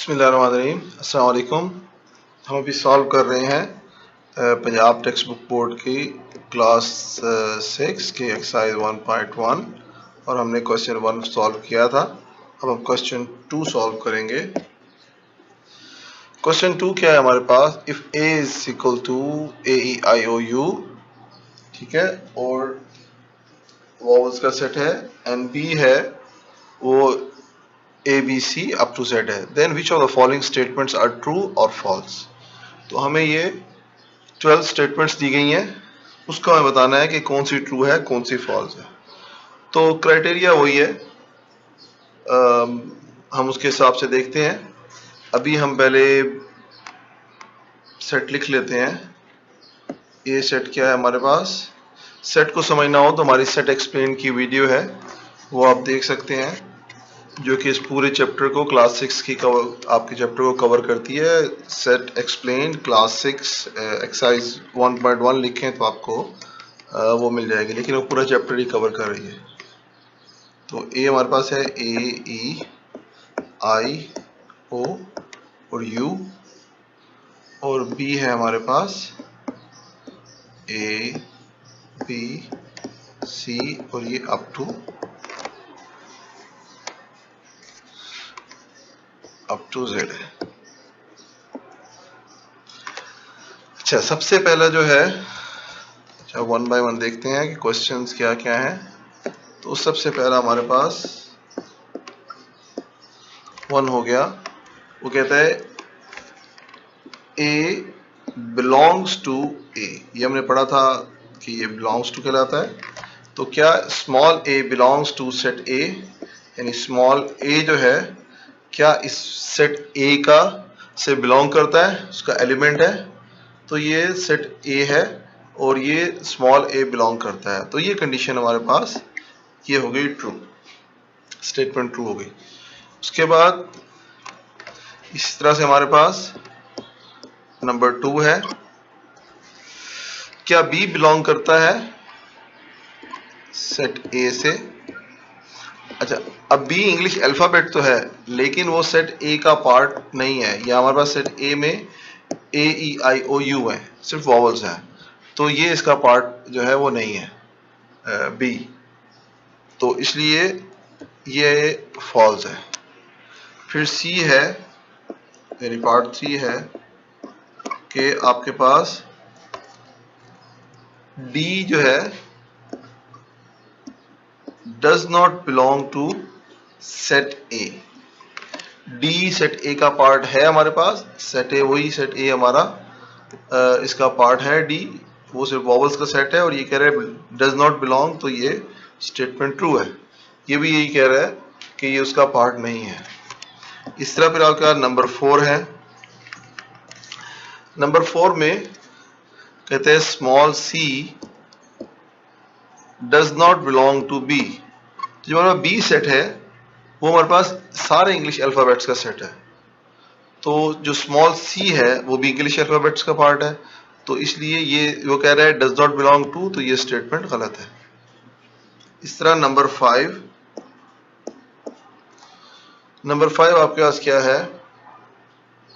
बिस्मिल्लाहिर्रहमानिर्रहीम। अस्सलाम वालेकुम। हम अभी सॉल्व कर रहे हैं पंजाब टेक्स्ट बुक बोर्ड की क्लास 6 के एक्सरसाइज 1.1 और हमने क्वेश्चन 1 सॉल्व किया था। अब हम क्वेश्चन 2 सॉल्व करेंगे। क्वेश्चन 2 क्या है हमारे पास? If a is equal to A E I O U, ठीक है, और वॉवल्स का सेट है, एंड b है वो A B C up to Z है, then which of the following statements are true और फॉल्स। तो हमें ये 12 स्टेटमेंट्स दी गई हैं, उसका हमें बताना है कि कौन सी ट्रू है कौन सी फॉल्स है। तो क्राइटेरिया वही है, हम उसके हिसाब से देखते हैं। अभी हम पहले सेट लिख लेते हैं। ये सेट क्या है हमारे पास? सेट को समझना हो तो हमारी सेट एक्सप्लेन की वीडियो है, वो आप देख सकते हैं, जो कि इस पूरे चैप्टर को क्लास 6 की आपके चैप्टर को कवर करती है। सेट एक्सप्लेन क्लास 6 एक्सरसाइज 1.1 लिखें तो आपको वो मिल जाएगी, लेकिन वो पूरा चैप्टर ही कवर कर रही है। तो ए हमारे पास है ए ई आई ओ और यू, और बी है हमारे पास ए बी सी और ये अप टू जेड है। अच्छा, सबसे पहला जो है, अच्छा वन बाय वन देखते हैं कि क्वेश्चंस क्या क्या हैं। तो सबसे पहला हमारे पास 1 हो गया। वो कहता है ए बिलोंग्स टू ए। ये हमने पढ़ा था कि ये बिलोंग्स टू कहलाता है। तो क्या small a belongs to set A, यानी स्मॉल ए जो है क्या इस सेट ए का से बिलोंग करता है, उसका एलिमेंट है। तो ये सेट ए है और ये स्मॉल ए बिलोंग करता है। तो ये कंडीशन हमारे पास ये हो गई ट्रू, स्टेटमेंट ट्रू हो गई। उसके बाद इस तरह से हमारे पास नंबर 2 है, क्या बी बिलोंग करता है सेट ए से। अच्छा, अब बी इंग्लिश अल्फाबेट तो है, लेकिन वो सेट ए का पार्ट नहीं है। या हमारे पास सेट ए में ए ई आई ओ यू है, सिर्फ वॉवल्स है, तो ये इसका पार्ट जो है वो नहीं है बी, तो इसलिए ये फॉल्स है। फिर सी है, यानी पार्ट 3 है कि आपके पास डी जो है does not belong to set A. D set A का पार्ट है हमारे पास, सेट ए वही सेट ए हमारा इसका पार्ट है डी, वो सिर्फ वॉवल्स का सेट है, और ये कह रहा है डज नॉट बिलोंग, तो ये स्टेटमेंट ट्रू है। ये भी यही कह रहा है कि ये उसका पार्ट नहीं है। इस तरह फिर आपका नंबर 4 है। नंबर 4 में कहते हैं small c does not belong to B. जो हमारा बी सेट है वो हमारे पास सारे इंग्लिश अल्फाबेट्स का सेट है, तो जो स्मॉल सी है वो भी इंग्लिश अल्फाबेट्स का पार्ट है, तो इसलिए ये वो कह रहा है डज नॉट बिलोंग टू, तो ये स्टेटमेंट गलत है। इस तरह नंबर 5, नंबर 5 आपके पास क्या है?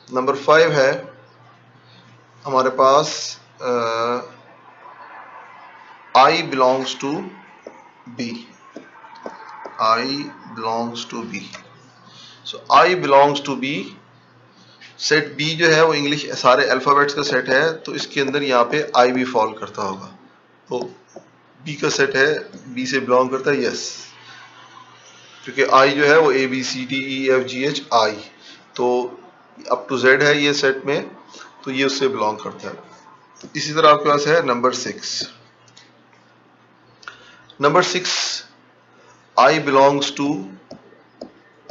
नंबर 5 है हमारे पास I belongs to B. I belongs to B, so I belongs to B. Set B जो है वो इंग्लिश सारे अल्फाबेट्स का सेट है, तो इसके अंदर यहाँ पे आई भी फॉल करता होगा। तो बी का सेट है, बी से बिलोंग करता है, यस, क्योंकि आई जो है वो A B C D E F G H I, तो अप टू जेड है ये सेट में, तो ये उससे बिलोंग करता है। इसी तरह आपके पास है number 6। Number 6, I belongs to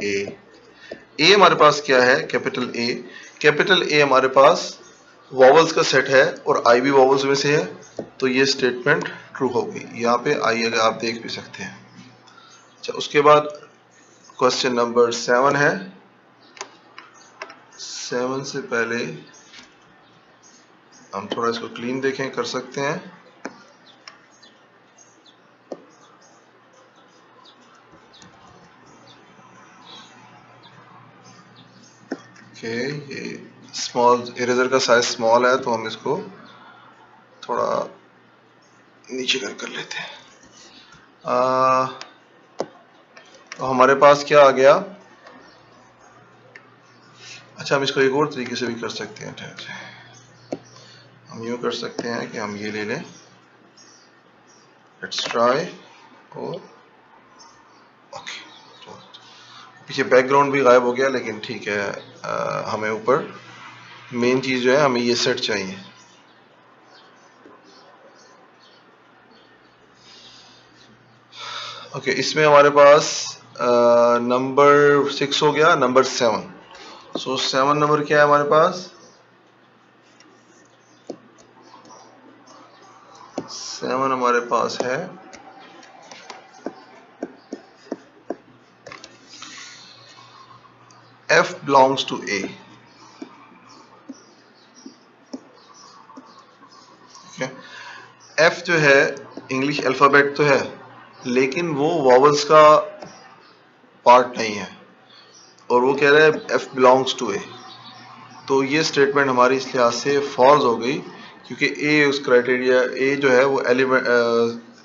A. A हमारे पास क्या है? Capital A. कैपिटल ए हमारे पास वॉवल्स का सेट है और आई भी वॉवल्स में से है, तो ये स्टेटमेंट ट्रू होगी। यहाँ पे आई अगर आप देख भी सकते हैं। अच्छा, उसके बाद क्वेश्चन नंबर 7 है। 7 से पहले हम थोड़ा इसको क्लीन देखें, कर सकते हैं। ओके, ये स्मॉल इरेजर का साइज स्मॉल है तो हम इसको थोड़ा नीचे कर लेते हैं। तो हमारे पास क्या आ गया? अच्छा, हम इसको एक और तरीके से भी कर सकते हैं। ठहर, हम यूँ कर सकते हैं कि हम ये ले लें, लेट्स ट्राई, और ओके, तो पीछे बैकग्राउंड भी गायब हो गया, लेकिन ठीक है, हमें ऊपर मेन चीज़ जो है, हमें ये सेट चाहिए। ओके, इसमें हमारे पास नंबर 6 हो गया, नंबर 7। सो 7 नंबर क्या है हमारे पास? 7 हमारे पास है F belongs to A। F जो है इंग्लिश अल्फ़ाबेट तो है, लेकिन वो वॉवल्स का पार्ट नहीं है, और वो कह रहा है F belongs to A। तो ये स्टेटमेंट हमारी इस लिहाज से फॉल्स हो गई, क्योंकि A उस क्राइटेरिया, A जो है वो एलिमेंट,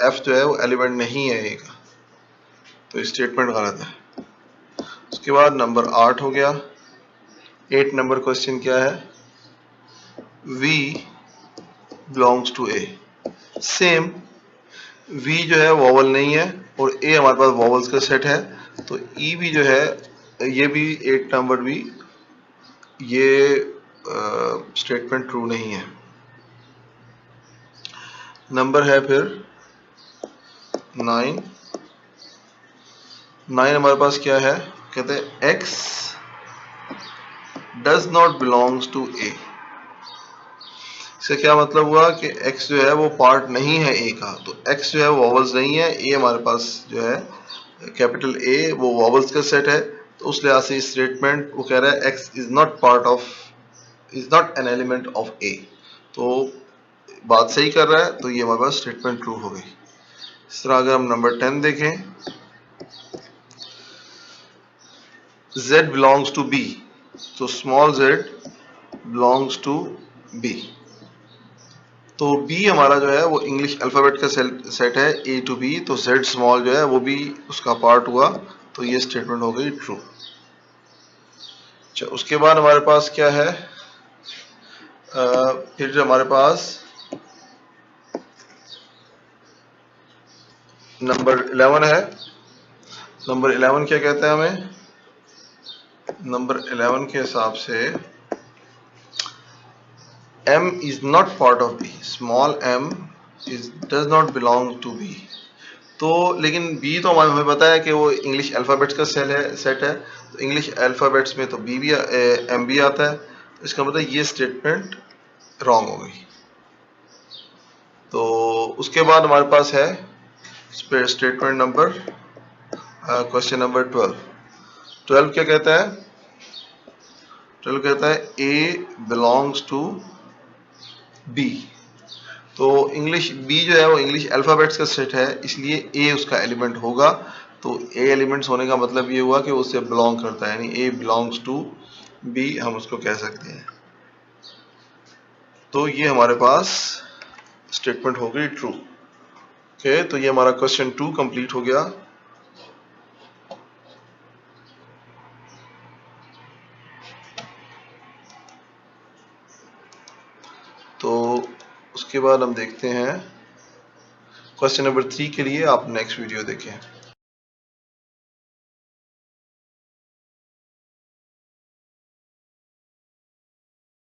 F जो है वो एलिमेंट नहीं है A का, तो ये स्टेटमेंट गलत है। उसके बाद नंबर 8 हो गया। 8 नंबर क्वेश्चन क्या है? V belongs to A। Same, V जो है वॉवल नहीं है, और A हमारे पास वॉवल्स का सेट है, तो E भी जो है, ये भी 8 नंबर भी, ये स्टेटमेंट ट्रू नहीं है। नंबर है फिर 9। 9 हमारे पास क्या है? कहते हैं X does not belongs to A। इसका क्या मतलब हुआ कि X जो है वो पार्ट नहीं है A का, तो X जो है वॉवल्स नहीं है, A हमारे पास जो है कैपिटल A वो वॉवल्स का सेट है, तो उस लिहाज से स्टेटमेंट वो कह रहा है X is not part of, is not an element of A। तो बात सही कर रहा है, तो ये हमारे पास स्टेटमेंट ट्रू हो गई। इस तरह अगर हम नंबर 10 देखें, Z belongs to B, तो small z belongs to B। तो B हमारा जो है वो इंग्लिश अल्फ़ाबेट का सेट है A to B, तो Z स्मॉल जो है वो भी उसका पार्ट हुआ, तो ये स्टेटमेंट हो गई ट्रू। अच्छा, उसके बाद हमारे पास क्या है? फिर जो हमारे पास नंबर 11 है। नंबर 11 क्या कहता है हमें? नंबर 11 के हिसाब से M is not part of B, small m is does not belong to B। तो लेकिन B तो हमें पता है कि वो इंग्लिश अल्फ़ाबेट्स का सेट है, तो इंग्लिश अल्फ़ाबेट्स में तो B भी M भी आता है, तो इसका मतलब ये स्टेटमेंट रॉन्ग हो गई। तो उसके बाद हमारे पास है स्टेटमेंट नंबर, क्वेश्चन नंबर 12। 12 क्या कहता है? 12 कहता है A belongs to B। तो इंग्लिश B जो है वो इंग्लिश अल्फ़ाबेट्स का सेट है, इसलिए A उसका एलिमेंट होगा। तो A एलिमेंट्स होने का मतलब ये हुआ कि उससे बिलोंग करता है, यानी A belongs to B हम उसको कह सकते हैं। तो ये हमारे पास स्टेटमेंट हो गई ट्रू। ओके, तो ये हमारा क्वेश्चन 2 कंप्लीट हो गया। तो उसके बाद हम देखते हैं क्वेश्चन नंबर 3 के लिए आप नेक्स्ट वीडियो देखें।